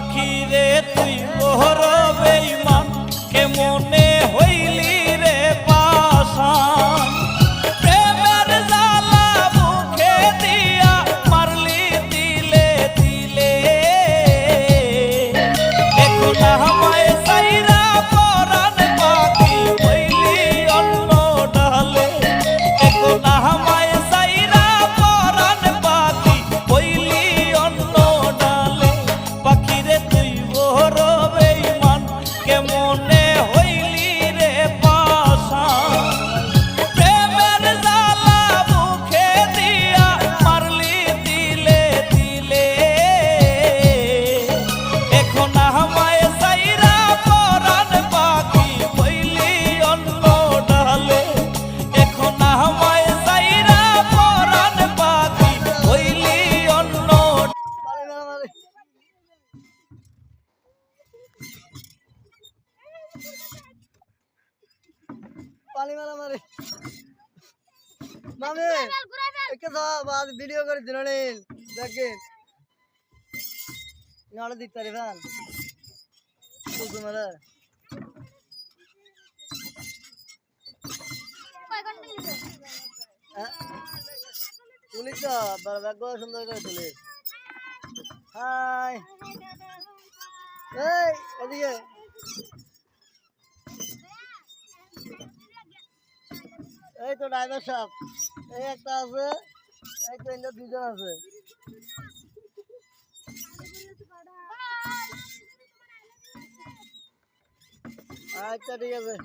পাখি রে তুই মোর বেঈমান কেমনে হইলি রে পাশান প্রেমের জ্বালা মুখে দিয়া মারলি তিলে তিলে এখন আমায় সাইরা পরাণ পাখি হইলি অন্য ডালে এখন আমায় সাইরা পরাণ পাখি হইলি অন্য ডালে পাখি রে তুই মোর বেঈমান কেমনে হইলি রে পাশান প্রেমের জ্বালা মুখে দিয়া মারলি তিলে তিলে এখন আমায় সাইরা পরাণ পাখি হইলি অন্য ডালে এখন আমায় সাইরা পরাণ পাখি হইলি অন্য পানি মারা মারে মামে একে সব আজ ভিডিও করে দিল নেন দেখেন নাড়ে দিতে পারি ভান তোমারা তুলি তো ব্যাগ সুন্দর করে তুলি হাই এই এদিকে এই তো ড্রাইভার সাহেব এই একটা আছে এই তো এখানে দুজন আছে আচ্ছা ঠিক আছে